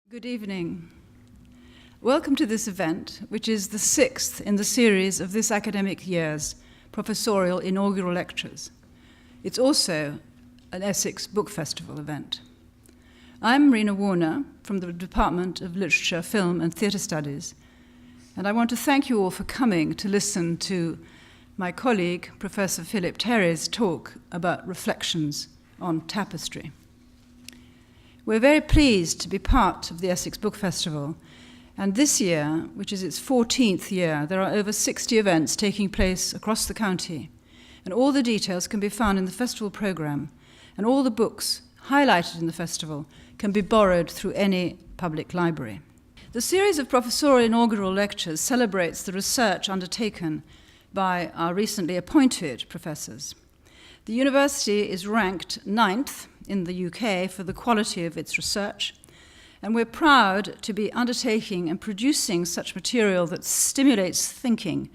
Good evening. Welcome to this event, which is the sixth in the series of this academic year's professorial inaugural lectures. It's also an Essex Book Festival event. I'm Rena Warner from the Department of Literature, Film and Theatre Studies, and I want to thank you all for coming to listen to my colleague, Professor Phillip Terry's talk about reflections on tapestry. We're very pleased to be part of the Essex Book Festival, and this year, which is its 14th year, there are over 60 events taking place across the county, and all the details can be found in the festival programme, and all the books highlighted in the festival can be borrowed through any public library. The series of professorial inaugural lectures celebrates the research undertaken by our recently appointed professors. The university is ranked 9th in the UK for the quality of its research, and we're proud to be undertaking and producing such material that stimulates thinking,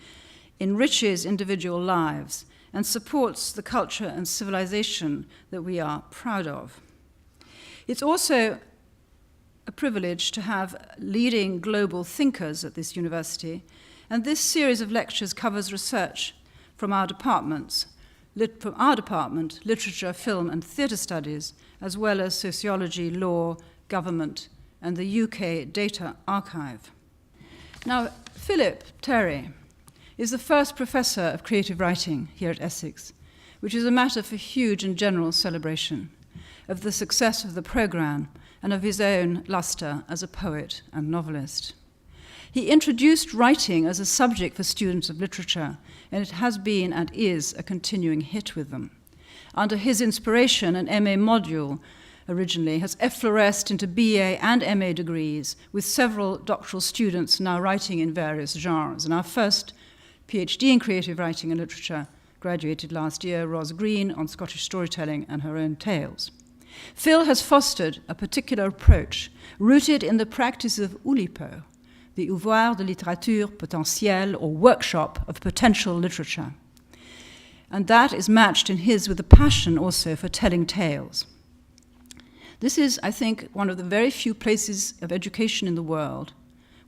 enriches individual lives, and supports the culture and civilization that we are proud of. It's also a privilege to have leading global thinkers at this university, and this series of lectures covers research from our department, Literature, Film and Theatre Studies, as well as Sociology, Law, Government, and the UK Data Archive. Now, Phillip Terry is the first professor of creative writing here at Essex, which is a matter for huge and general celebration of the success of the programme and of his own lustre as a poet and novelist. He introduced writing as a subject for students of literature, and it has been and is a continuing hit with them. Under his inspiration, an MA module originally has effloresced into BA and MA degrees, with several doctoral students now writing in various genres. And our first PhD in creative writing and literature graduated last year, Ros Green, on Scottish storytelling and her own tales. Phil has fostered a particular approach rooted in the practice of Oulipian, the ouvroir de littérature potentielle, or workshop of potential literature. And that is matched in his with a passion also for telling tales. This is, I think, one of the very few places of education in the world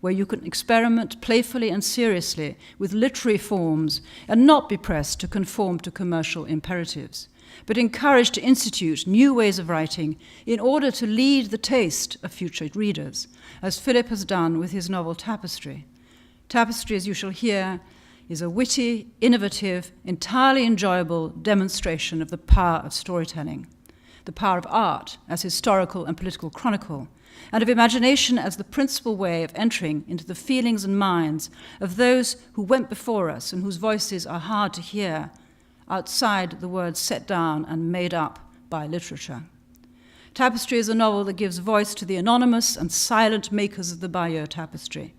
where you can experiment playfully and seriously with literary forms and not be pressed to conform to commercial imperatives, but encouraged to institute new ways of writing in order to lead the taste of future readers, as Philip has done with his novel Tapestry. Tapestry, as you shall hear, is a witty, innovative, entirely enjoyable demonstration of the power of storytelling, the power of art as historical and political chronicle, and of imagination as the principal way of entering into the feelings and minds of those who went before us and whose voices are hard to hear outside the words set down and made up by literature. Tapestry is a novel that gives voice to the anonymous and silent makers of the Bayeux Tapestry,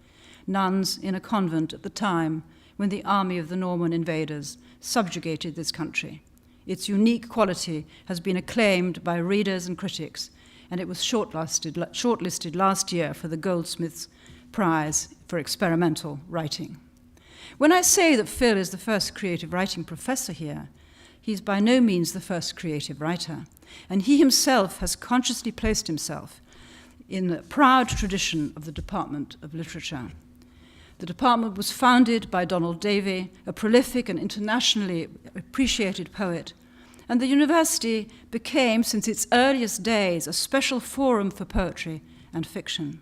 nuns in a convent at the time when the army of the Norman invaders subjugated this country. Its unique quality has been acclaimed by readers and critics, and it was shortlisted last year for the Goldsmiths Prize for Experimental Writing. When I say that Phil is the first creative writing professor here, he's by no means the first creative writer, and he himself has consciously placed himself in the proud tradition of the Department of Literature. The department was founded by Donald Davey, a prolific and internationally appreciated poet, and the university became, since its earliest days, a special forum for poetry and fiction.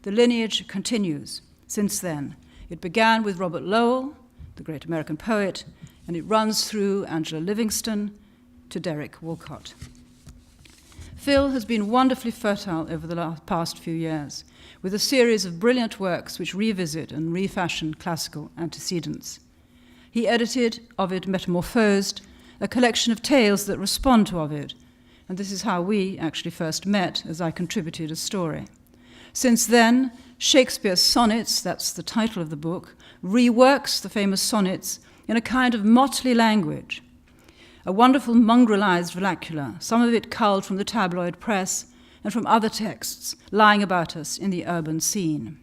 The lineage continues since then. It began with Robert Lowell, the great American poet, and it runs through Angela Livingston to Derek Walcott. Phil has been wonderfully fertile over the past few years, with a series of brilliant works which revisit and refashion classical antecedents. He edited Ovid Metamorphosed, a collection of tales that respond to Ovid, and this is how we actually first met, as I contributed a story. Since then, Shakespeare's Sonnets, that's the title of the book, reworks the famous sonnets in a kind of motley language, a wonderful mongrelized vernacular, some of it culled from the tabloid press and from other texts lying about us in the urban scene.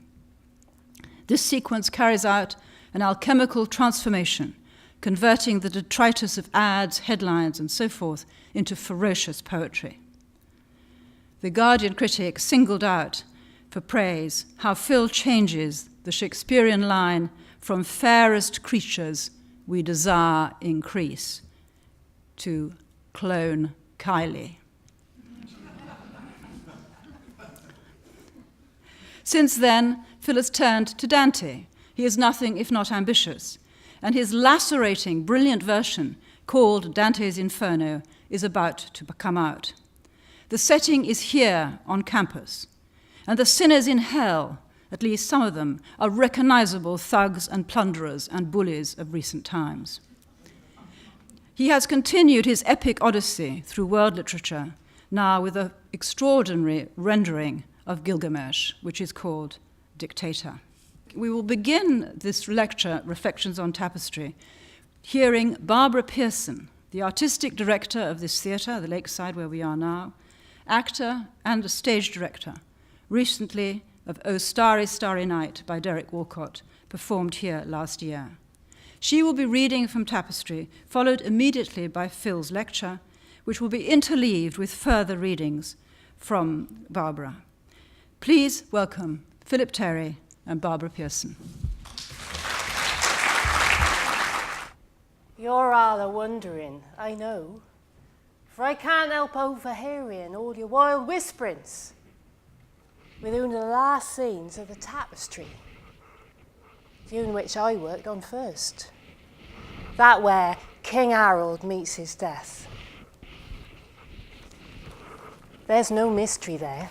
This sequence carries out an alchemical transformation, converting the detritus of ads, headlines, and so forth into ferocious poetry. The Guardian critic singled out for praise, how Phil changes the Shakespearean line from fairest creatures we desire increase to clone Kylie. Since then, Phil has turned to Dante. He is nothing if not ambitious, and his lacerating, brilliant version, called Dante's Inferno, is about to come out. The setting is here on campus, and the sinners in hell, at least some of them, are recognizable thugs and plunderers and bullies of recent times. He has continued his epic odyssey through world literature, now with an extraordinary rendering of Gilgamesh, which is called Dictator. We will begin this lecture, Reflections on Tapestry, hearing Barbara Peirson, the artistic director of this theatre, the Lakeside where we are now, actor and a stage director, recently of O Starry, Starry Night by Derek Walcott, performed here last year. She will be reading from Tapestry, followed immediately by Phil's lecture, which will be interleaved with further readings from Barbara. Please welcome Phillip Terry and Barbara Peirson. You're all a-wondering, I know, for I can't help overhearing all your wild whisperings within the last scenes of the tapestry, the one which I worked on first, that where King Harold meets his death. There's no mystery there.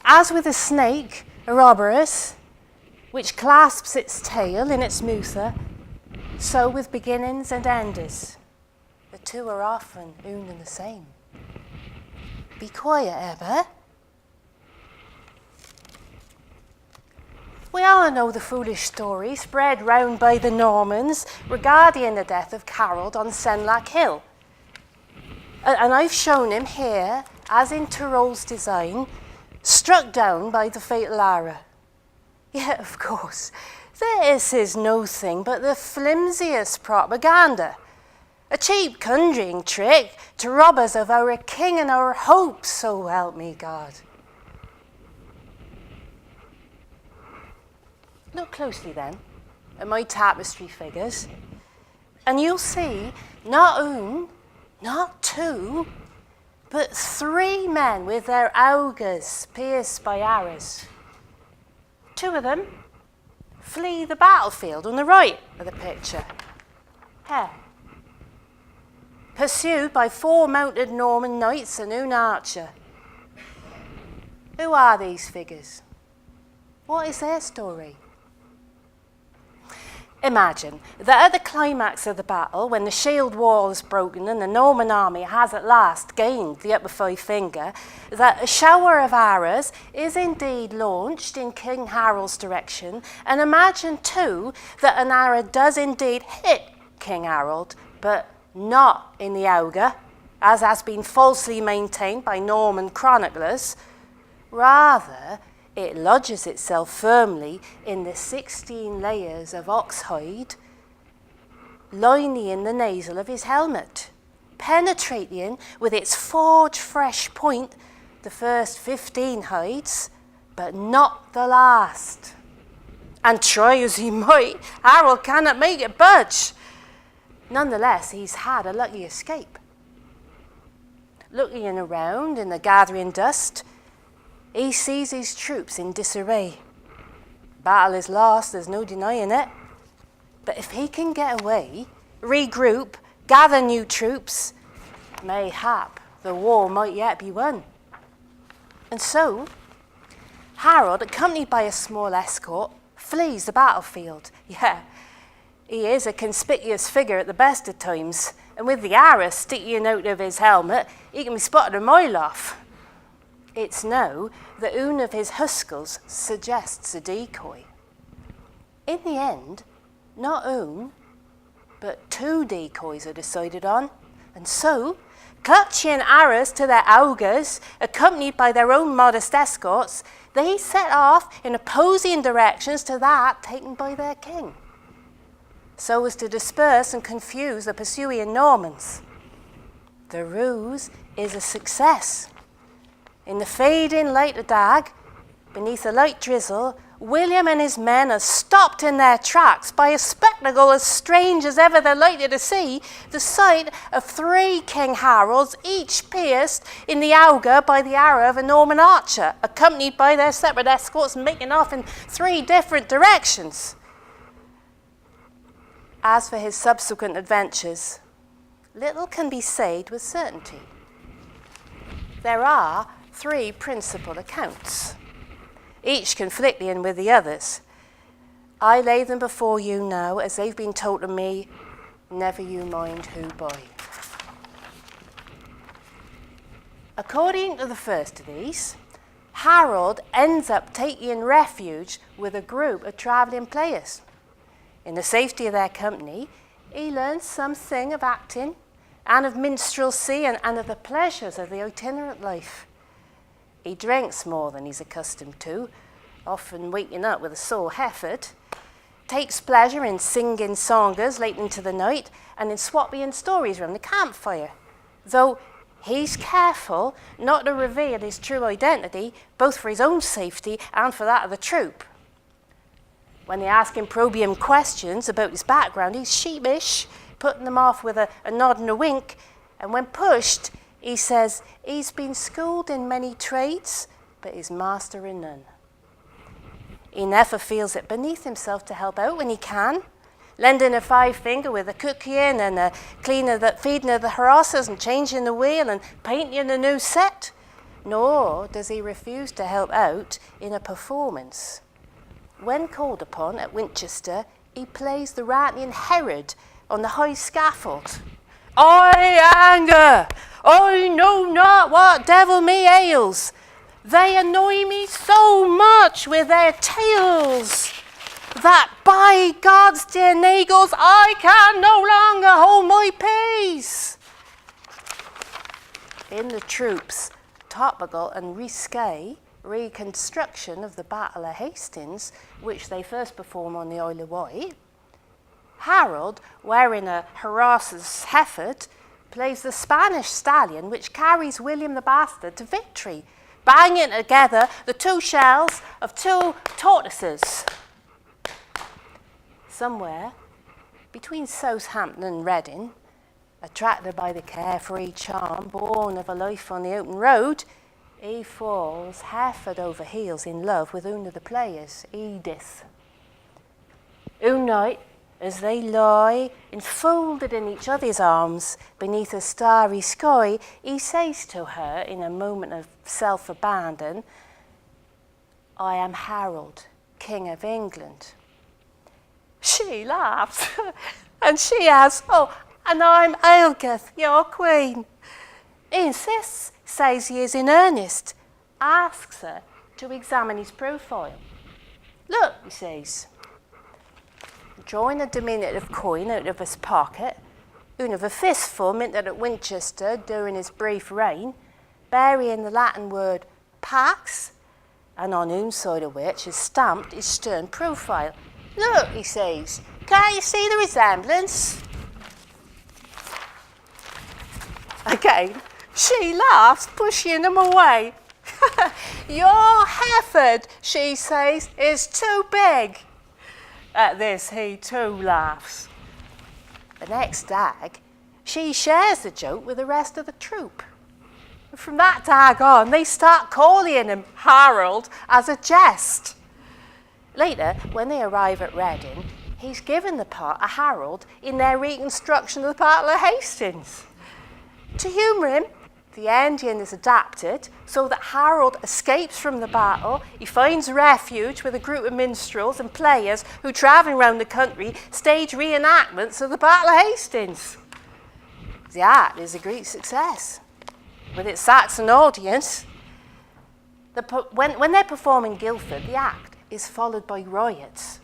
As with a snake, Ouroboros, which clasps its tail in its mutha, so with beginnings and enders, the two are often one and the same. Be quiet, Ebba. We all know the foolish story spread round by the Normans regarding the death of Harold on Senlac Hill. And I've shown him here, as in Tyrol's design, struck down by the fatal arrow. Yet, of course, this is nothing but the flimsiest propaganda, a cheap conjuring trick to rob us of our king and our hopes, so help me God. Look closely then at my tapestry figures, and you'll see not one, not two, but 3 men with their augurs pierced by arrows. 2 of them flee the battlefield on the right of the picture. Here. Pursued by 4 mounted Norman knights and one archer. Who are these figures? What is their story? Imagine that at the climax of the battle, when the shield wall is broken and the Norman army has at last gained the upper 5 finger, that a shower of arrows is indeed launched in King Harold's direction, and imagine too that an arrow does indeed hit King Harold, but not in the auger, as has been falsely maintained by Norman chroniclers. Rather, it lodges itself firmly in the 16 layers of oxhide lining the nasal of his helmet, penetrating with its forged fresh point the first 15 hides, but not the last. And try as he might, Harold cannot make it budge. Nonetheless, he's had a lucky escape. Looking around in the gathering dust, he sees his troops in disarray. Battle is lost, there's no denying it. But if he can get away, regroup, gather new troops, mayhap the war might yet be won. And so, Harold, accompanied by a small escort, flees the battlefield. Yeah, he is a conspicuous figure at the best of times, and with the arrow sticking out of his helmet, he can be spotted a mile off. It's now that one of his huskels suggests a decoy. In the end, not one, but 2 decoys are decided on, and so, clutching arrows to their augurs, accompanied by their own modest escorts, they set off in opposing directions to that taken by their king, so as to disperse and confuse the pursuing Normans. The ruse is a success. In the fading light of dag, beneath a light drizzle, William and his men are stopped in their tracks by a spectacle as strange as ever they're likely to see, the sight of 3 King Harolds, each pierced in the auger by the arrow of a Norman archer, accompanied by their separate escorts making off in 3 different directions. As for his subsequent adventures, little can be said with certainty. There are 3 principal accounts, each conflicting with the others. I lay them before you now as they've been told to me, never you mind who by. According to the first of these, Harold ends up taking refuge with a group of travelling players. In the safety of their company, he learns something of acting and of minstrelsy and of the pleasures of the itinerant life. He drinks more than he's accustomed to, often waking up with a sore heifer, takes pleasure in singing songas late into the night and in swapping stories around the campfire, though he's careful not to reveal his true identity, both for his own safety and for that of the troop. When they ask him probium questions about his background, he's sheepish, putting them off with a nod and a wink, and when pushed, he says he's been schooled in many trades, but is master in none. He never feels it beneath himself to help out when he can, lending a 5-finger with a cooking and a feeding of the horses and changing the wheel and painting a new set. Nor does he refuse to help out in a performance. When called upon at Winchester, he plays the Rantian Herod on the high scaffold. I anger, I know not what devil me ails. They annoy me so much with their tales that by God's dear nagels I can no longer hold my peace. In the troops' topical and risque reconstruction of the Battle of Hastings, which they first perform on the Isle of Wight, Harold, wearing a harasser's heifer, plays the Spanish stallion which carries William the Bastard to victory, banging together the 2 shells of 2 tortoises. Somewhere between Southampton and Reading, attracted by the carefree charm born of a life on the open road, he falls head over heels in love with one of the players, Edith. One night, as they lie enfolded in each other's arms beneath a starry sky, he says to her in a moment of self-abandon, I am Harold, King of England. She laughs, and she asks, oh, and I'm Ailgith, your queen. He insists, says he is in earnest, asks her to examine his profile. Look, he says, drawing a diminutive coin out of his pocket, one of a fistful minted at Winchester during his brief reign, bearing the Latin word pax, and on one side of which is stamped his stern profile. Look, he says, can't you see the resemblance? Again, she laughs, pushing him away. Your heifer, she says, is too big. At this, he too laughs. The next dag, she shares the joke with the rest of the troop. From that dag on, they start calling him Harold as a jest. Later, when they arrive at Reading, he's given the part of Harold in their reconstruction of the Battle of Hastings. To humour him, the ending is adapted so that Harold escapes from the battle. He finds refuge with a group of minstrels and players who, travelling around the country, stage reenactments of the Battle of Hastings. The act is a great success. With its Saxon audience, when they're performing Guildford, the act is followed by riots.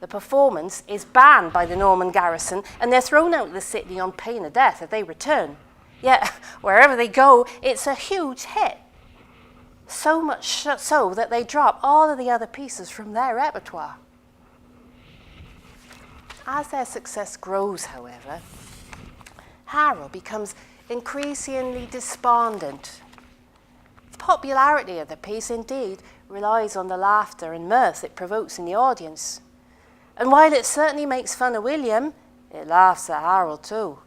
The performance is banned by the Norman garrison, and they're thrown out of the city on pain of death if they return. Yet, wherever they go, it's a huge hit. So much so that they drop all of the other pieces from their repertoire. As their success grows, however, Harold becomes increasingly despondent. The popularity of the piece, indeed, relies on the laughter and mirth it provokes in the audience. And while it certainly makes fun of William, it laughs at Harold too,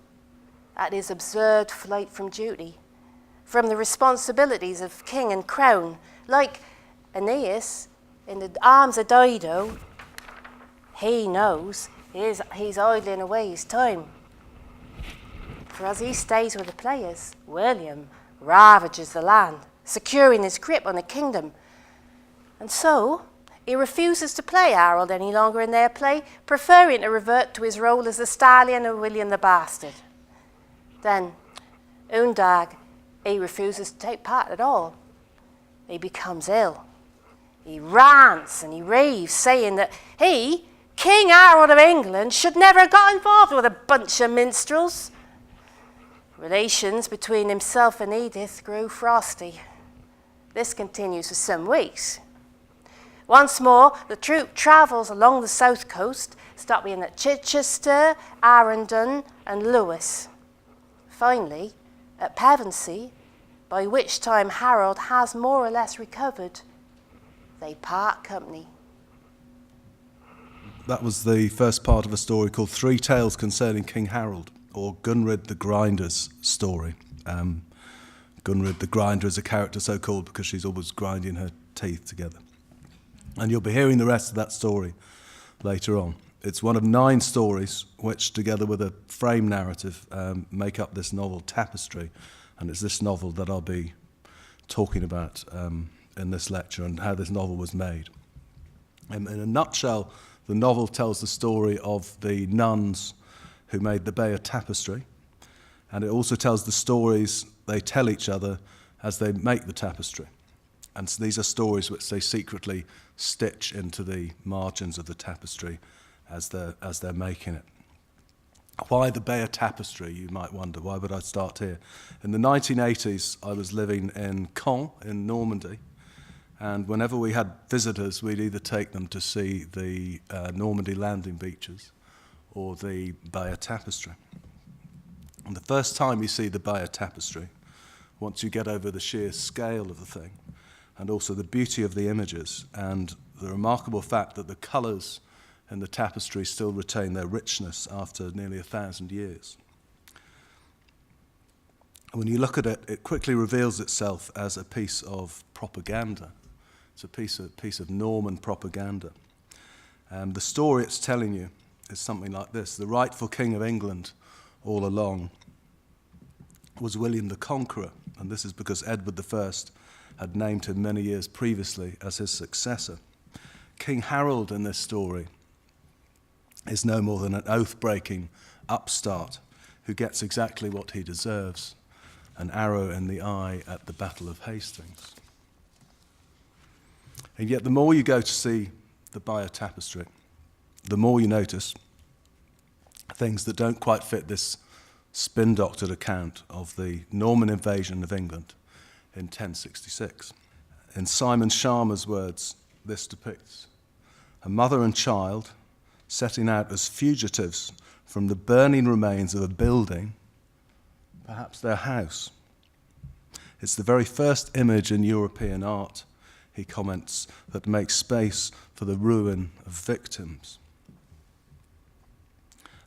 at his absurd flight from duty, from the responsibilities of king and crown, like Aeneas in the arms of Dido. He knows he's idling away his time. For as he stays with the players, William ravages the land, securing his grip on the kingdom. And so, he refuses to play Harold any longer in their play, preferring to revert to his role as the stallion of William the Bastard. Then, Undag, he refuses to take part at all. He becomes ill. He rants and he raves, saying that he, King Harold of England, should never have got involved with a bunch of minstrels. Relations between himself and Edith grew frosty. This continues for some weeks. Once more, the troupe travels along the south coast, stopping at Chichester, Arundel, and Lewis. Finally, at Pevensey, by which time Harold has more or less recovered, they part company. That was the first part of a story called Three Tales Concerning King Harold, or Gunrid the Grinder's story. Gunrid the Grinder is a character so called because she's always grinding her teeth together. And you'll be hearing the rest of that story later on. It's one of 9 stories which, together with a frame narrative, make up this novel Tapestry. And it's this novel that I'll be talking about in this lecture and how this novel was made. In a nutshell, the novel tells the story of the nuns who made the Bayeux Tapestry. And it also tells the stories they tell each other as they make the tapestry. And so these are stories which they secretly stitch into the margins of the tapestry as they're making it. Why the Bayeux Tapestry, you might wonder? Why would I start here? In the 1980s, I was living in Caen in Normandy, and whenever we had visitors, we'd either take them to see the Normandy landing beaches or the Bayeux Tapestry. And the first time you see the Bayeux Tapestry, once you get over the sheer scale of the thing, and also the beauty of the images, and the remarkable fact that the colours in the tapestry still retain their richness after nearly 1,000 years. When you look at it, it quickly reveals itself as a piece of propaganda. It's a piece of Norman propaganda. The story it's telling you is something like this. The rightful King of England all along was William the Conqueror, and this is because Edward I had named him many years previously as his successor. King Harold in this story is no more than an oath-breaking upstart who gets exactly what he deserves, an arrow in the eye at the Battle of Hastings. And yet the more you go to see the Bayeux Tapestry, the more you notice things that don't quite fit this spin-doctored account of the Norman invasion of England in 1066. In Simon Schama's words, this depicts a mother and child setting out as fugitives from the burning remains of a building, perhaps their house. It's the very first image in European art, he comments, that makes space for the ruin of victims.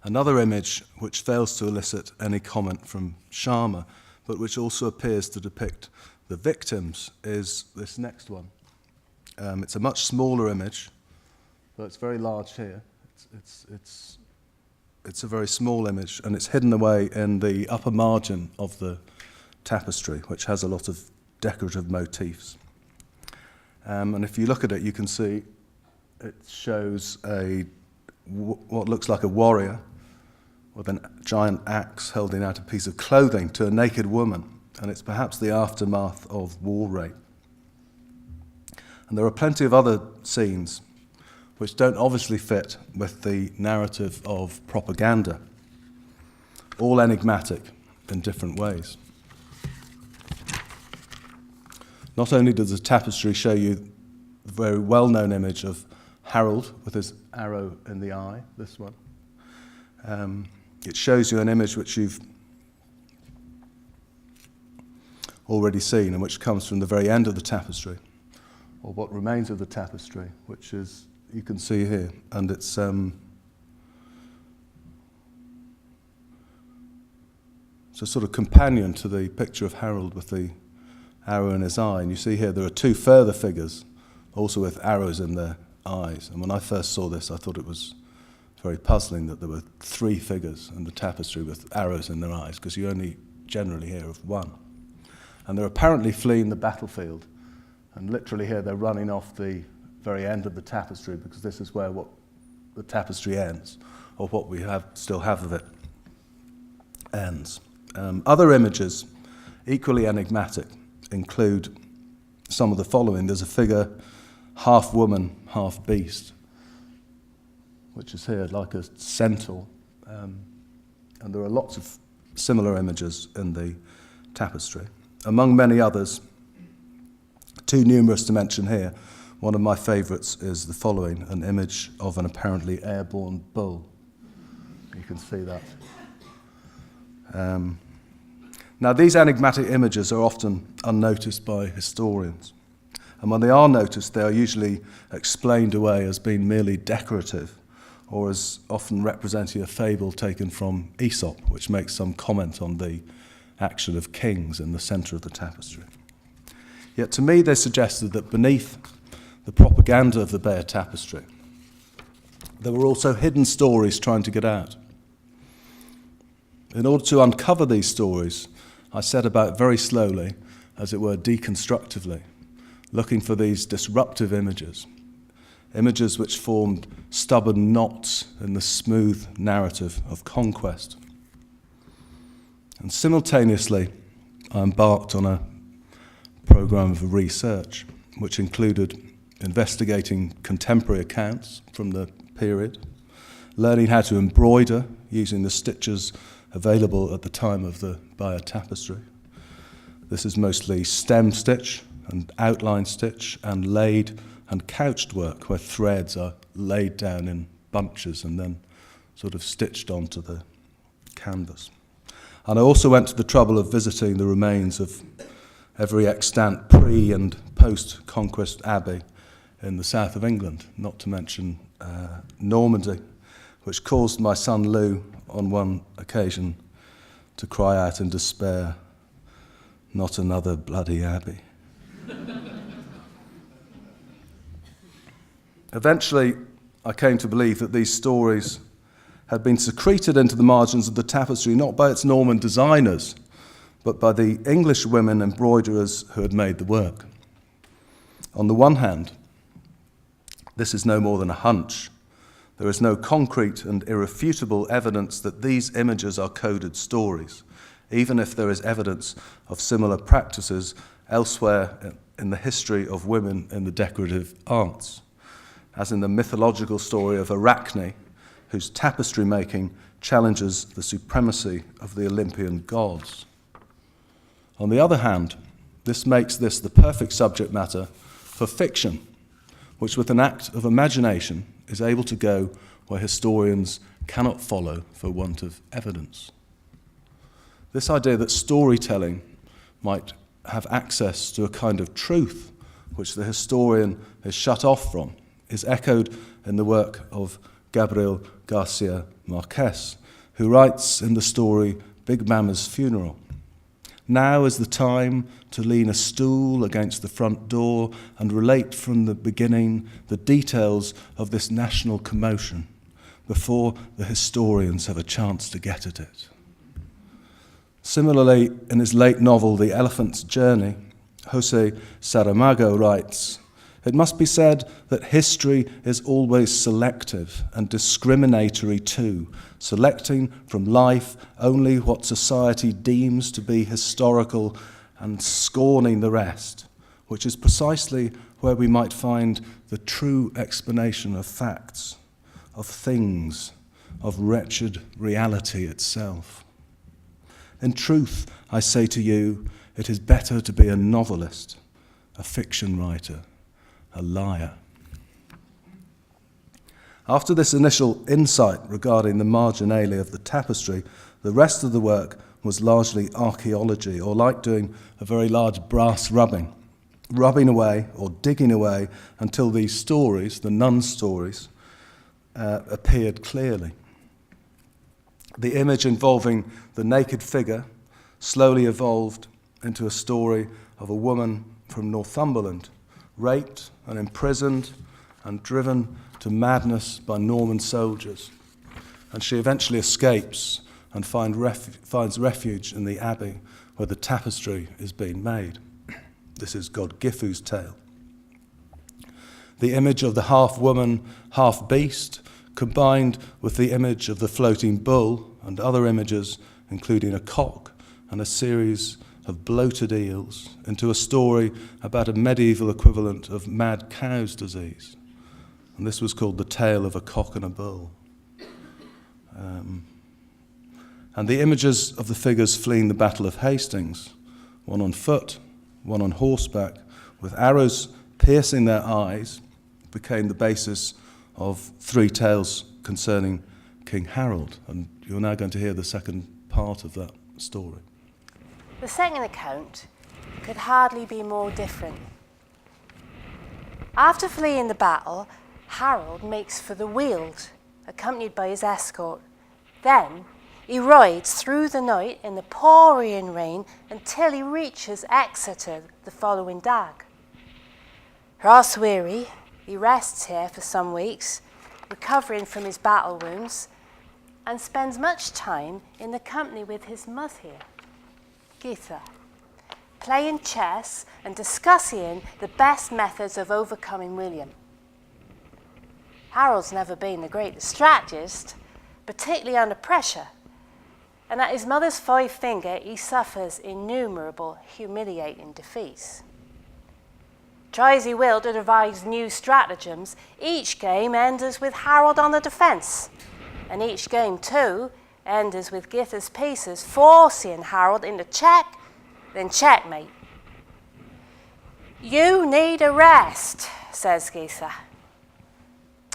Another image which fails to elicit any comment from Schama, but which also appears to depict the victims, is this next one. It's a much smaller image, but it's very large here. It's a very small image, and it's hidden away in the upper margin of the tapestry, which has a lot of decorative motifs. And if you look at it, you can see it shows what looks like a warrior with a giant axe holding out a piece of clothing to a naked woman. And it's perhaps the aftermath of war rape. And there are plenty of other scenes which don't obviously fit with the narrative of propaganda, all enigmatic in different ways. Not only does the tapestry show you the very well-known image of Harold with his arrow in the eye, this one, it shows you an image which you've already seen and which comes from the very end of the tapestry, or what remains of the tapestry, which is, you can see here, and it's a sort of companion to the picture of Harold with the arrow in his eye. And you see here there are two further figures, also with arrows in their eyes. And when I first saw this, I thought it was very puzzling that there were three figures in the tapestry with arrows in their eyes, because you only generally hear of one. And they're apparently fleeing the battlefield. And literally here they're running off the very end of the tapestry, because this is where what the tapestry ends, or what we still have of it ends. Other images, equally enigmatic, include some of the following. There's a figure, half woman, half beast, which is here like a centaur. And there are lots of similar images in the tapestry. Among many others, too numerous to mention here, one of my favourites is the following, an image of an apparently airborne bull. You can see that. Now, these enigmatic images are often unnoticed by historians. And when they are noticed, they are usually explained away as being merely decorative, or as often representing a fable taken from Aesop, which makes some comment on the action of kings in the centre of the tapestry. Yet to me, they suggested that beneath the propaganda of the Bayeux Tapestry, there were also hidden stories trying to get out. In order to uncover these stories, I set about very slowly, as it were deconstructively, looking for these disruptive images, images which formed stubborn knots in the smooth narrative of conquest. And simultaneously, I embarked on a program of research, which included investigating contemporary accounts from the period, learning how to embroider using the stitches available at the time of the Bayeux Tapestry. This is mostly stem stitch and outline stitch and laid and couched work, where threads are laid down in bunches and then sort of stitched onto the canvas. And I also went to the trouble of visiting the remains of every extant pre- and post-conquest abbey in the south of England, not to mention Normandy, which caused my son Lou on one occasion to cry out in despair, "Not another bloody abbey." Eventually, I came to believe that these stories had been secreted into the margins of the tapestry not by its Norman designers, but by the English women embroiderers who had made the work. On the one hand, this is no more than a hunch. There is no concrete and irrefutable evidence that these images are coded stories, even if there is evidence of similar practices elsewhere in the history of women in the decorative arts, as in the mythological story of Arachne, whose tapestry making challenges the supremacy of the Olympian gods. On the other hand, this makes this the perfect subject matter for fiction, which with an act of imagination is able to go where historians cannot follow for want of evidence. This idea that storytelling might have access to a kind of truth which the historian is shut off from is echoed in the work of Gabriel Garcia Marquez, who writes in the story Big Mama's Funeral, "Now is the time to lean a stool against the front door and relate from the beginning the details of this national commotion before the historians have a chance to get at it." Similarly, in his late novel The Elephant's Journey, Jose Saramago writes, "It must be said that history is always selective and discriminatory too, selecting from life only what society deems to be historical and scorning the rest, which is precisely where we might find the true explanation of facts, of things, of wretched reality itself. In truth, I say to you, it is better to be a novelist, a fiction writer, a liar." After this initial insight regarding the marginalia of the tapestry, the rest of the work was largely archaeology, or like doing a very large brass rubbing, rubbing away or digging away until these stories, the nuns' stories, appeared clearly. The image involving the naked figure slowly evolved into a story of a woman from Northumberland, raped and imprisoned and driven to madness by Norman soldiers. And she eventually escapes and finds refuge in the abbey where the tapestry is being made. This is God Gifu's tale. The image of the half-woman, half-beast, combined with the image of the floating bull and other images, including a cock and a series of bloated eels, into a story about a medieval equivalent of mad cow's disease. And this was called The Tale of a Cock and a Bull. And the images of the figures fleeing the Battle of Hastings, one on foot, one on horseback, with arrows piercing their eyes, became the basis of three tales concerning King Harold. And you're now going to hear the second part of that story. The second account could hardly be more different. After fleeing the battle, Harold makes for the Weald, accompanied by his escort. Then he rides through the night in the pouring rain until he reaches Exeter the following dag. Cross weary, he rests here for some weeks, recovering from his battle wounds, and spends much time in the company with his mother, Geitha, playing chess and discussing the best methods of overcoming William. Harold's never been the greatest strategist, particularly under pressure, and at his mother's five finger he suffers innumerable humiliating defeats. Try as he will to devise new stratagems, each game ends with Harold on the defence, and each game too ends with Geitha's pieces forcing Harold into check, then checkmate. "You need a rest," says Geitha.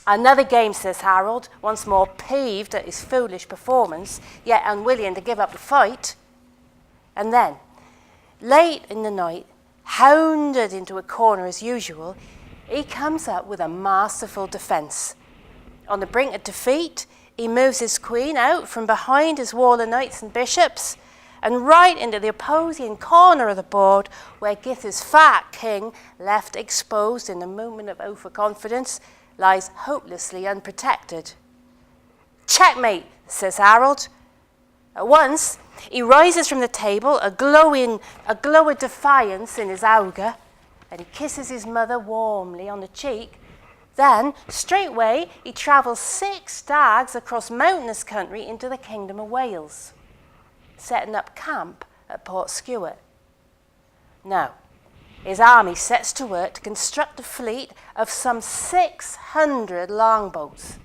"Another game," says Harold, once more peeved at his foolish performance, yet unwilling to give up the fight. And then, late in the night, hounded into a corner as usual, he comes up with a masterful defence. On the brink of defeat, he moves his queen out from behind his wall of knights and bishops and right into the opposing corner of the board where Geitha's fat king, left exposed in a moment of overconfidence, lies hopelessly unprotected. "Checkmate," says Harold. At once, he rises from the table, a glow of defiance in his auga, and he kisses his mother warmly on the cheek. Then, straightway, he travels 6 dags across mountainous country into the Kingdom of Wales, setting up camp at Port Stewart. Now, his army sets to work to construct a fleet of some 600 longboats,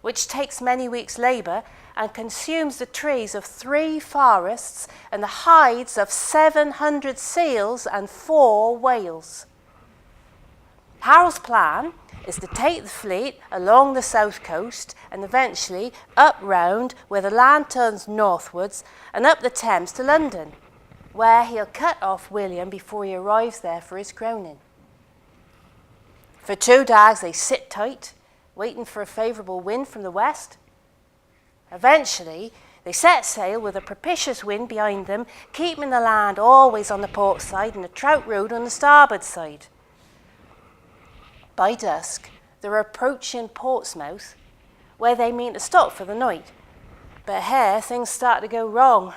which takes many weeks' labour and consumes the trees of 3 forests and the hides of 700 seals and 4 whales. Harold's plan is to take the fleet along the south coast and eventually up round where the land turns northwards and up the Thames to London, where he'll cut off William before he arrives there for his crowning. For 2 days they sit tight, waiting for a favourable wind from the west. Eventually, they set sail with a propitious wind behind them, keeping the land always on the port side and the trout road on the starboard side. By dusk, they're approaching Portsmouth, where they mean to stop for the night. But here, things start to go wrong.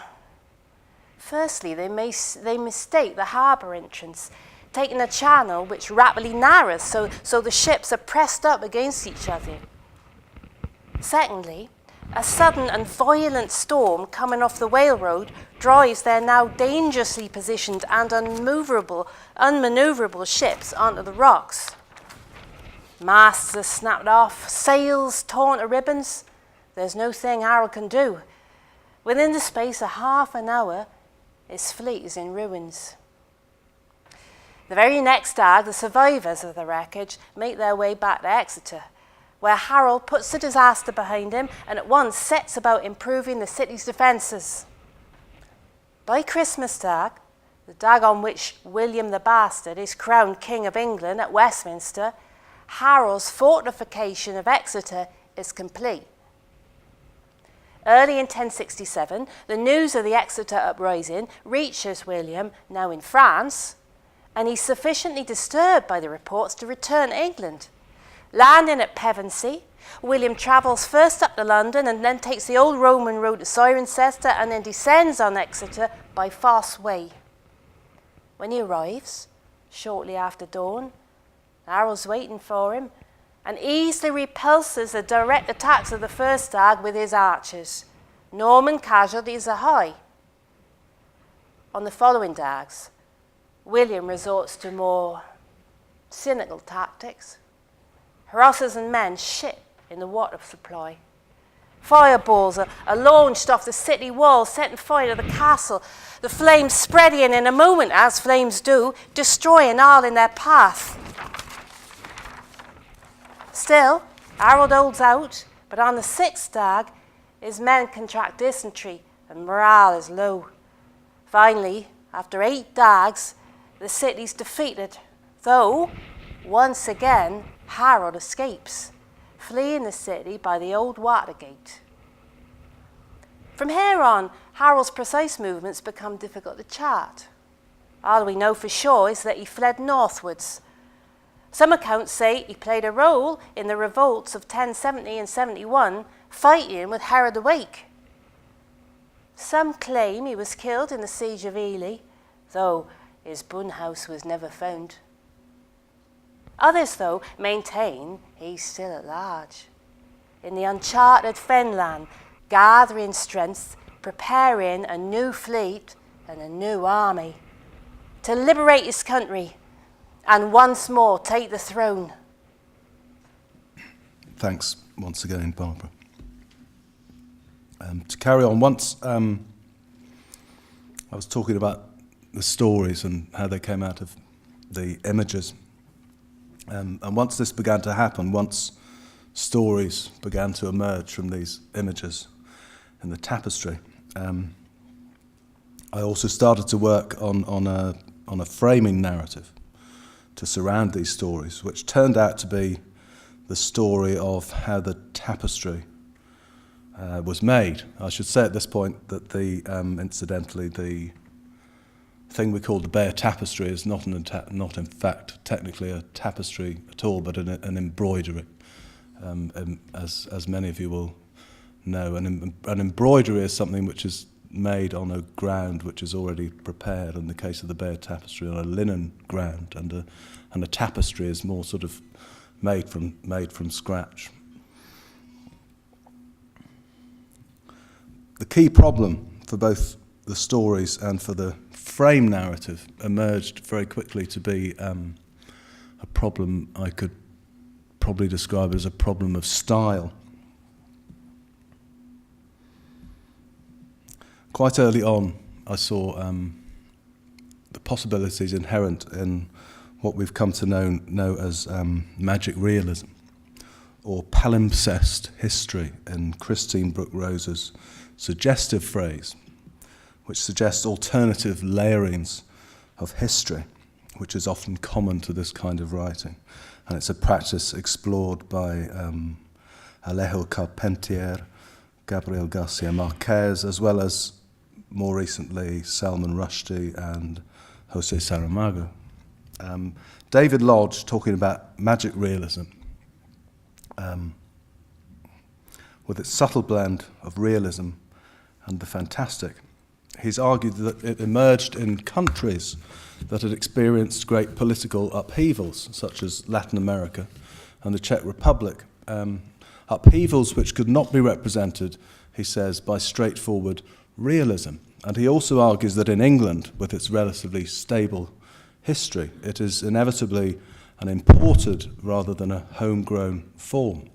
Firstly, they mistake the harbour entrance, taking a channel which rapidly narrows, so the ships are pressed up against each other. Secondly, a sudden and violent storm coming off the Whale Road drives their now dangerously positioned and unmanoeuvrable ships onto the rocks. Masts are snapped off, sails torn to ribbons. There's no thing Harold can do. Within the space of half an hour, his fleet is in ruins. The very next day, the survivors of the wreckage make their way back to Exeter, where Harold puts the disaster behind him and at once sets about improving the city's defences. By Christmas Day, the dag on which William the Bastard is crowned King of England at Westminster, Harold's fortification of Exeter is complete. Early in 1067, the news of the Exeter uprising reaches William, now in France, and he's sufficiently disturbed by the reports to return to England. Landing at Pevensey, William travels first up to London and then takes the old Roman road to Cirencester and then descends on Exeter by Fosse Way. When he arrives, shortly after dawn, Harold's waiting for him and easily repulses the direct attacks of the first dag with his archers. Norman casualties are high. On the following dags, William resorts to more cynical tactics. Horses and men ship in the water supply. Fireballs are launched off the city wall, setting fire to the castle, the flames spreading in a moment, as flames do, destroying all in their path. Still, Harold holds out, but on the sixth dag, his men contract dysentery and morale is low. Finally, after 8 dags, the city's defeated, though, once again, Harold escapes, fleeing the city by the old Watergate. From here on, Harold's precise movements become difficult to chart. All we know for sure is that he fled northwards. Some accounts say he played a role in the revolts of 1070 and 71, fighting with Herod the Wake. Some claim he was killed in the siege of Ely, though his bun house was never found. Others, though, maintain he's still at large, in the uncharted fenland, gathering strength, preparing a new fleet and a new army to liberate his country and once more take the throne. Thanks once again, Barbara. To carry on, once I was talking about the stories and how they came out of the images. And once this began to happen, once stories began to emerge from these images in the tapestry, I also started to work on a framing narrative to surround these stories, which turned out to be the story of how the tapestry was made. I should say at this point that incidentally, the thing we call the Bayeux Tapestry is not in fact technically a tapestry at all, but an embroidery, as many of you will know. An embroidery is something which is made on a ground which is already prepared. In the case of the Bayeux Tapestry, on a linen ground, and a tapestry is more sort of made from scratch. The key problem for both the stories and for the frame narrative emerged very quickly to be a problem I could probably describe as a problem of style. Quite early on, I saw the possibilities inherent in what we've come to know as magic realism, or palimpsest history in Christine Brooke-Rose's suggestive phrase, which suggests alternative layerings of history, which is often common to this kind of writing. And it's a practice explored by Alejo Carpentier, Gabriel Garcia Marquez, as well as more recently Salman Rushdie and Jose Saramago. David Lodge, talking about magic realism, with its subtle blend of realism and the fantastic, he's argued that it emerged in countries that had experienced great political upheavals, such as Latin America and the Czech Republic. Upheavals which could not be represented, he says, by straightforward realism. And he also argues that in England, with its relatively stable history, it is inevitably an imported rather than a homegrown form.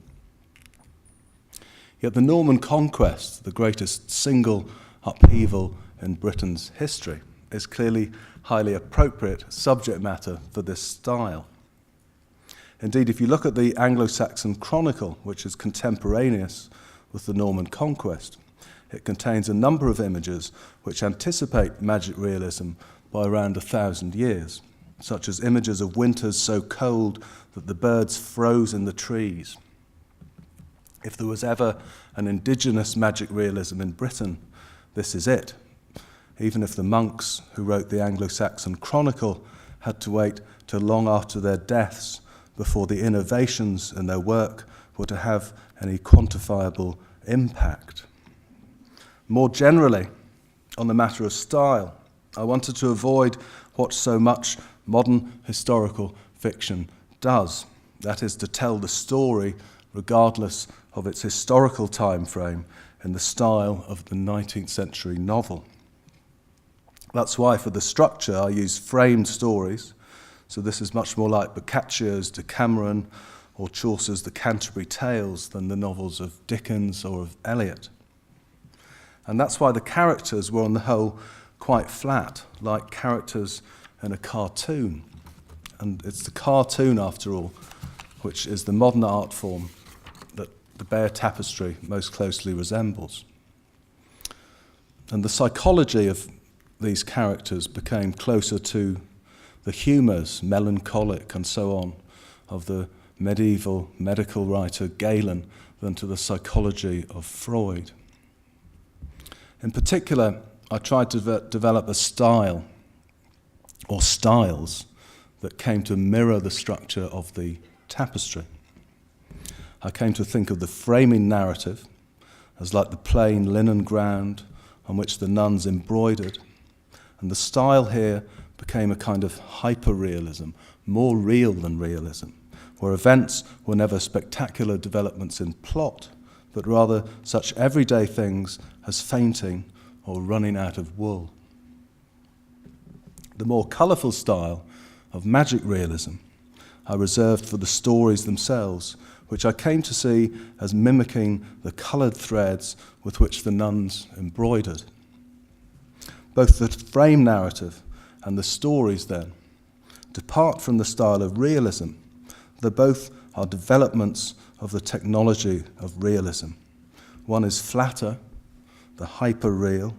Yet the Norman Conquest, the greatest single upheaval in Britain's history, is clearly highly appropriate subject matter for this style. Indeed, if you look at the Anglo-Saxon Chronicle, which is contemporaneous with the Norman Conquest, it contains a number of images which anticipate magic realism by around 1,000 years, such as images of winters so cold that the birds froze in the trees. If there was ever an indigenous magic realism in Britain, this is it, even if the monks who wrote the Anglo-Saxon Chronicle had to wait till long after their deaths before the innovations in their work were to have any quantifiable impact. More generally, on the matter of style, I wanted to avoid what so much modern historical fiction does, that is, to tell the story regardless of its historical time frame in the style of the 19th century novel. That's why for the structure I use framed stories, so this is much more like Boccaccio's Decameron or Chaucer's The Canterbury Tales than the novels of Dickens or of Eliot. And that's why the characters were on the whole quite flat, like characters in a cartoon. And it's the cartoon, after all, which is the modern art form that the Bayeux Tapestry most closely resembles. And the psychology of these characters became closer to the humours, melancholic and so on, of the medieval medical writer Galen than to the psychology of Freud. In particular, I tried to develop a style, or styles, that came to mirror the structure of the tapestry. I came to think of the framing narrative as like the plain linen ground on which the nuns embroidered, and the style here became a kind of hyper-realism, more real than realism, where events were never spectacular developments in plot, but rather such everyday things as fainting or running out of wool. The more colourful style of magic realism I reserved for the stories themselves, which I came to see as mimicking the coloured threads with which the nuns embroidered. Both the frame narrative and the stories, then, depart from the style of realism. They both are developments of the technology of realism. One is flatter, the hyper-real.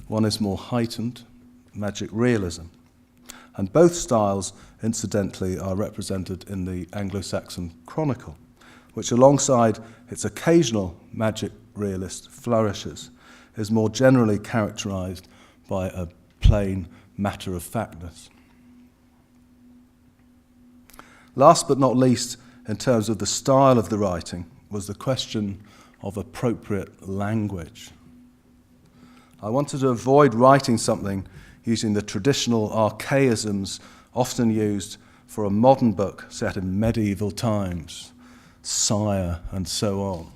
One is more heightened, magic realism. And both styles, incidentally, are represented in the Anglo-Saxon Chronicle, which alongside its occasional magic realist flourishes, is more generally characterized by a plain matter-of-factness. Last but not least, in terms of the style of the writing, was the question of appropriate language. I wanted to avoid writing something using the traditional archaisms often used for a modern book set in medieval times, sire and so on.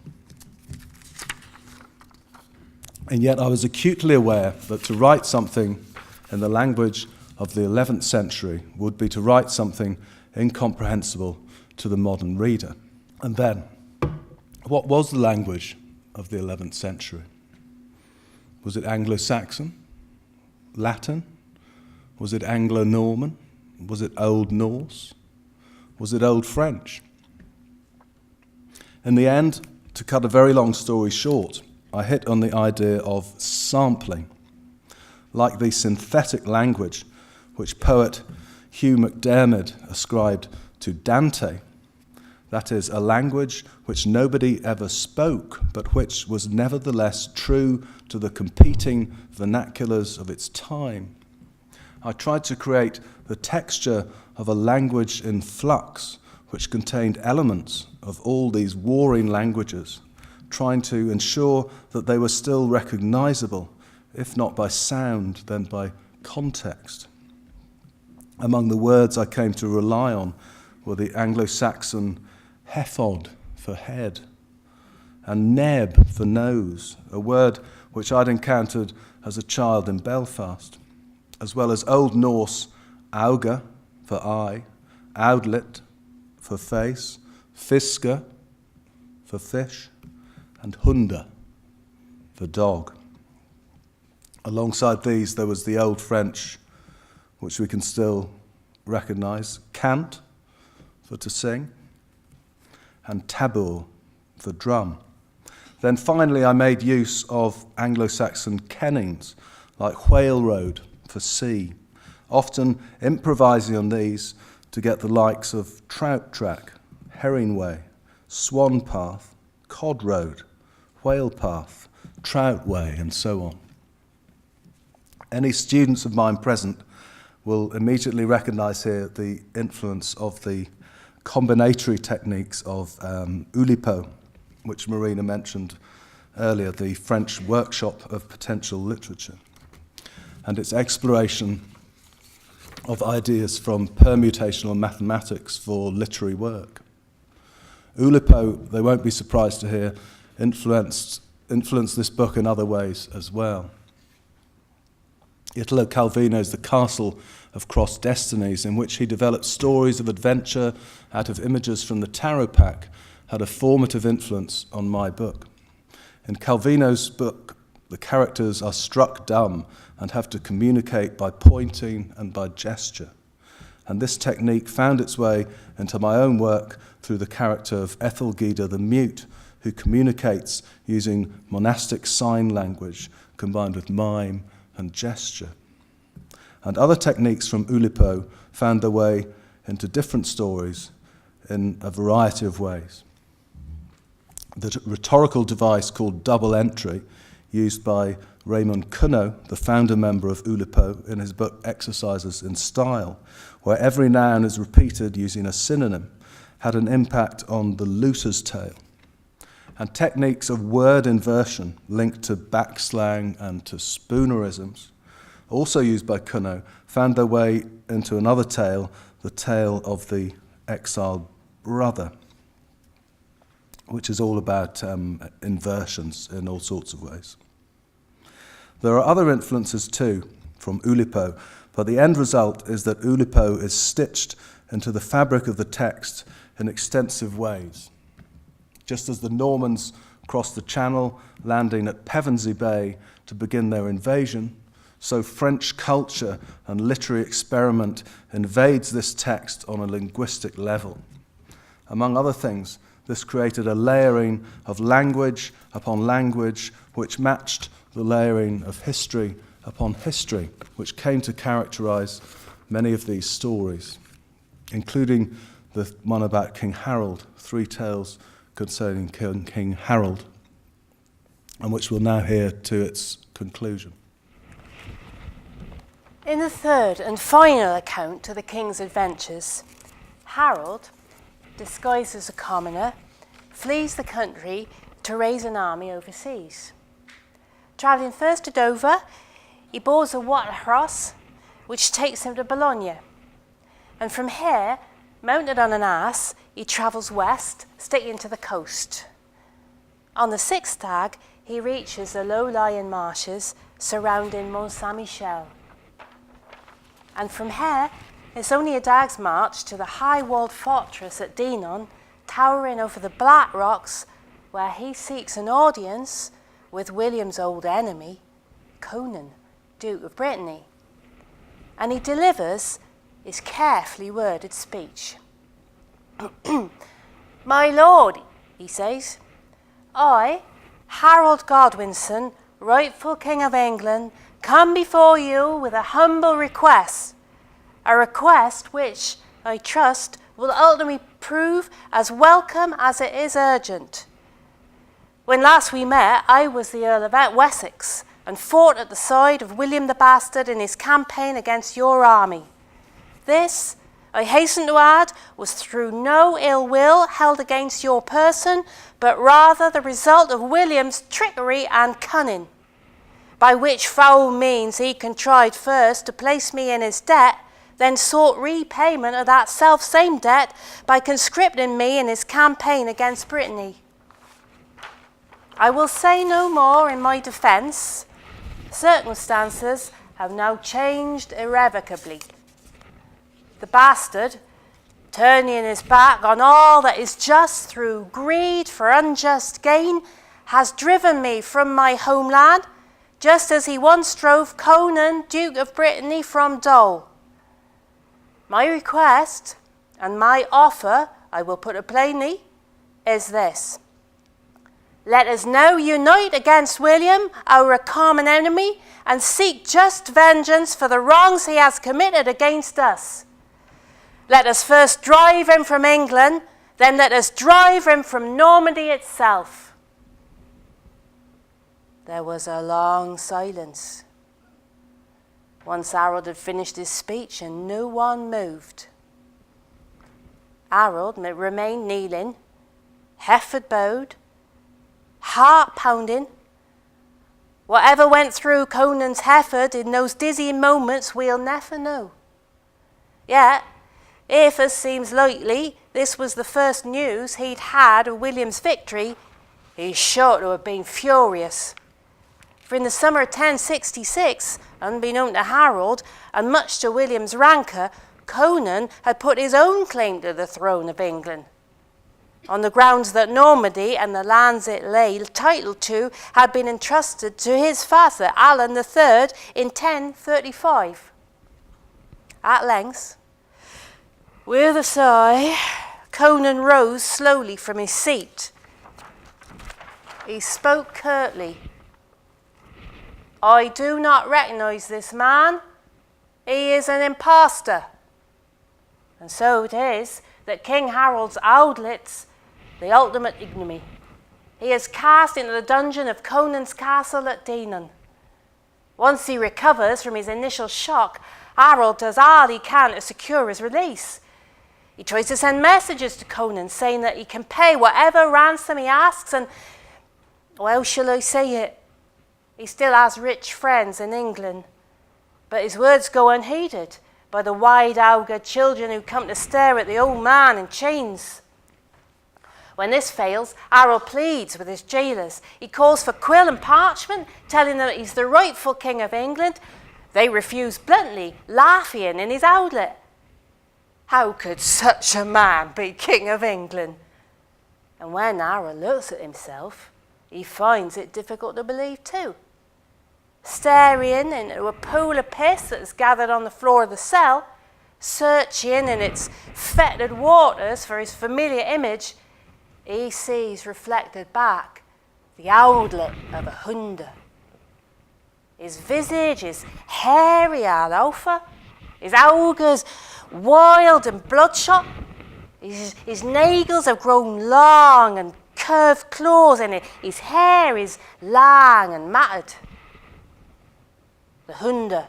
And yet I was acutely aware that to write something in the language of the 11th century would be to write something incomprehensible to the modern reader. And then, what was the language of the 11th century? Was it Anglo-Saxon? Latin? Was it Anglo-Norman? Was it Old Norse? Was it Old French? In the end, to cut a very long story short, I hit on the idea of sampling, like the synthetic language which poet Hugh MacDiarmid ascribed to Dante. That is, a language which nobody ever spoke, but which was nevertheless true to the competing vernaculars of its time. I tried to create the texture of a language in flux, which contained elements of all these warring languages, trying to ensure that they were still recognizable, if not by sound, then by context. Among the words I came to rely on were the Anglo-Saxon hephod for head, and neb for nose, a word which I'd encountered as a child in Belfast, as well as Old Norse auga for eye, audlit for face, fiska for fish, and hunda for dog. Alongside these, there was the Old French, which we can still recognize, cant for to sing, and tabor for drum. Then finally I made use of Anglo-Saxon kennings, like whale road for sea, often improvising on these to get the likes of Trout Track, Herring Way, Swan Path, Cod Road, Whale Path, Trout Way, and so on. Any students of mine present will immediately recognise here the influence of the combinatory techniques of Oulipian, which Marina mentioned earlier, the French workshop of potential literature, and its exploration of ideas from permutational mathematics for literary work. Oulipian, they won't be surprised to hear, influenced this book in other ways as well. Italo Calvino's The Castle of Crossed Destinies, in which he developed stories of adventure out of images from the tarot pack, had a formative influence on my book. In Calvino's book, the characters are struck dumb and have to communicate by pointing and by gesture. And this technique found its way into my own work through the character of Ethelgida the Mute, who communicates using monastic sign language combined with mime and gesture. And other techniques from Oulipian found their way into different stories in a variety of ways. The rhetorical device called double entry, used by Raymond Queneau, the founder member of Oulipian, in his book Exercises in Style, where every noun is repeated using a synonym, had an impact on the looter's tale. And techniques of word inversion linked to backslang and to spoonerisms, also used by Queneau, found their way into another tale, the tale of the exiled brother, which is all about inversions in all sorts of ways. There are other influences too from Oulipian, but the end result is that Oulipian is stitched into the fabric of the text in extensive ways. Just as the Normans crossed the Channel, landing at Pevensey Bay to begin their invasion, so French culture and literary experiment invades this text on a linguistic level. Among other things, this created a layering of language upon language, which matched the layering of history upon history, which came to characterize many of these stories, including the one about King Harold, 3 tales concerning King Harold, and which we'll now hear to its conclusion. In the third and final account to the king's adventures, Harold, disguised as a commoner, flees the country to raise an army overseas. Travelling first to Dover, he boards a water horse, which takes him to Bologna. And from here, mounted on an ass, he travels west, sticking to the coast. On the 6th stag, he reaches the low-lying marshes surrounding Mont Saint-Michel. And from here, it's only a dag's march to the high-walled fortress at Dinan, towering over the black rocks, where he seeks an audience with William's old enemy, Conan, Duke of Brittany. And he delivers his carefully worded speech. "My lord," he says, "I, Harold Godwinson, rightful King of England, come before you with a humble request, a request which, I trust, will ultimately prove as welcome as it is urgent. When last we met, I was the Earl of Essex and fought at the side of William the Bastard in his campaign against your army. This, I hasten to add, was through no ill will held against your person, but rather the result of William's trickery and cunning, by which foul means he contrived first to place me in his debt, then sought repayment of that self-same debt by conscripting me in his campaign against Brittany. I will say no more in my defence. Circumstances have now changed irrevocably. The bastard, turning his back on all that is just through greed for unjust gain, has driven me from my homeland, just as he once drove Conan, Duke of Brittany, from Dole. My request, and my offer, I will put it plainly, is this. Let us now unite against William, our common enemy, and seek just vengeance for the wrongs he has committed against us. Let us first drive him from England, then let us drive him from Normandy itself." There was a long silence. Once Harold had finished his speech and no one moved. Harold remained kneeling, Hefford bowed, heart pounding. Whatever went through Conan's Hefford in those dizzy moments we'll never know. Yet, if, as seems likely, this was the first news he'd had of William's victory, he's sure to have been furious. For in the summer of 1066, unbeknown to Harold, and much to William's rancour, Conan had put his own claim to the throne of England, on the grounds that Normandy and the lands it lay titled to had been entrusted to his father, Alan III, in 1035. At length, with a sigh, Conan rose slowly from his seat. He spoke curtly. "I do not recognise this man. He is an impostor." And so it is that King Harold's Oulipian, the ultimate ignominy, he is cast into the dungeon of Conan's castle at Dinan. Once he recovers from his initial shock, Harold does all he can to secure his release. He tries to send messages to Conan saying that he can pay whatever ransom he asks, and, well, shall I say it, he still has rich friends in England. But his words go unheeded by the wide-augured children who come to stare at the old man in chains. When this fails, Harold pleads with his jailers. He calls for quill and parchment, telling them that he's the rightful king of England. They refuse bluntly, laughing in his outlet. How could such a man be king of England? And when Harold looks at himself, he finds it difficult to believe too. Staring into a pool of piss that is gathered on the floor of the cell, searching in its fetid waters for his familiar image, he sees reflected back the owlet of a hunter. His visage is hairy all over, his augurs wild and bloodshot, his nails have grown long and curved claws, and his hair is long and matted. The hunter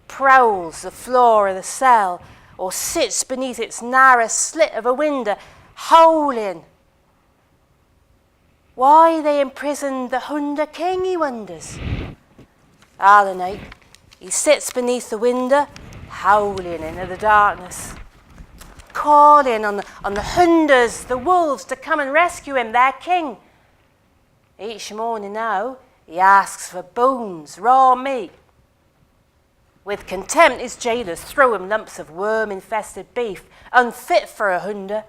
prowls the floor of the cell or sits beneath its narrow slit of a window, howling. Why they imprisoned the hunter king, he wonders. All the night, he sits beneath the window, howling into the darkness, calling on the hunters, the wolves, to come and rescue him, their king. Each morning now, he asks for bones, raw meat. With contempt, his jailers throw him lumps of worm-infested beef, unfit for a hunter.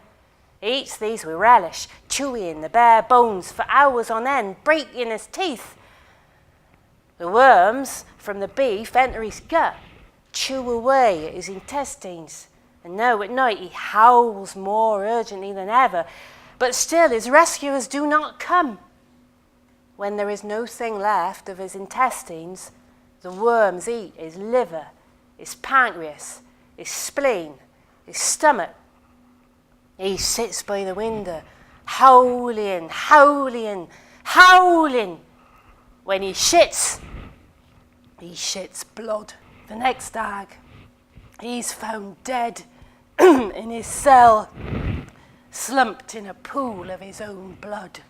He eats these with relish, chewing the bare bones for hours on end, breaking his teeth. The worms from the beef enter his gut, chew away at his intestines, and now at night he howls more urgently than ever, but still his rescuers do not come. When there is no thing left of his intestines, the worms eat his liver, his pancreas, his spleen, his stomach. He sits by the window, howling, howling, howling. When he shits blood. The next dag, he's found dead in his cell, slumped in a pool of his own blood.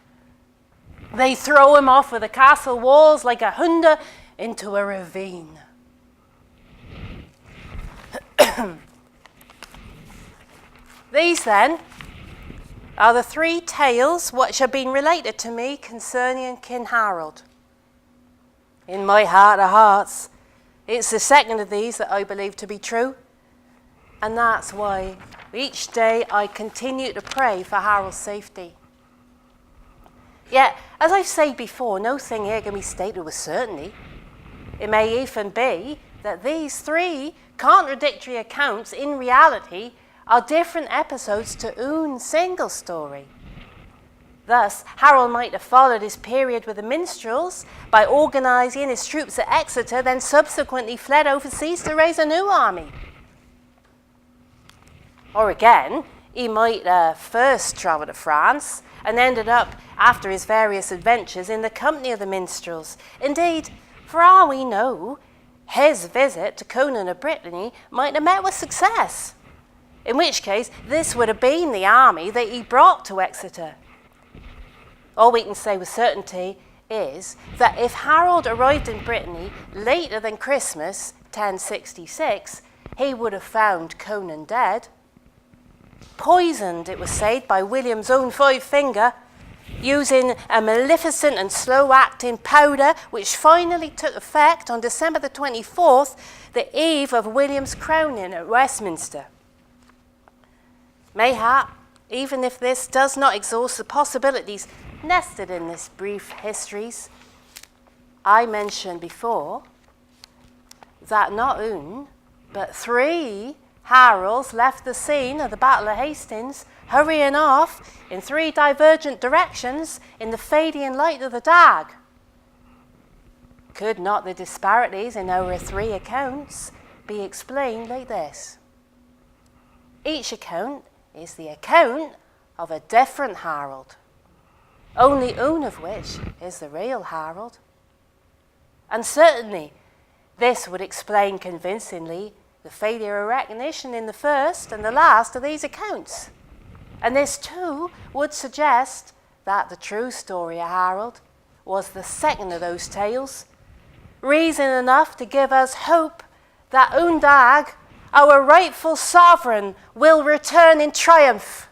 They throw him off of the castle walls like a hunter into a ravine. These, then, are the three tales which have been related to me concerning King Harold. In my heart of hearts, it's the second of these that I believe to be true, and that's why each day I continue to pray for Harold's safety. Yet, as I've said before, no thing here can be stated with certainty. It may even be that these three contradictory accounts in reality are different episodes to one single story. Thus, Harold might have followed his period with the minstrels by organising his troops at Exeter, then subsequently fled overseas to raise a new army. Or again, he might first travel to France and ended up, after his various adventures, in the company of the minstrels. Indeed, for all we know, his visit to Conan of Brittany might have met with success, in which case this would have been the army that he brought to Exeter. All we can say with certainty is that if Harold arrived in Brittany later than Christmas 1066, he would have found Conan dead, poisoned, it was said, by William's own five finger, using a maleficent and slow-acting powder which finally took effect on December the 24th, the eve of William's crowning at Westminster. Mayhap, even if this does not exhaust the possibilities nested in this brief histories, I mentioned before that not one, but 3 Harolds left the scene of the Battle of Hastings, hurrying off in 3 divergent directions in the fading light of the dag. Could not the disparities in our 3 accounts be explained like this? Each account is the account of a different Harold, only one of which is the real Harold. And certainly this would explain convincingly the failure of recognition in the first and the last of these accounts. And this too would suggest that the true story of Harold was the second of those tales, reason enough to give us hope that Undag, our rightful sovereign, will return in triumph.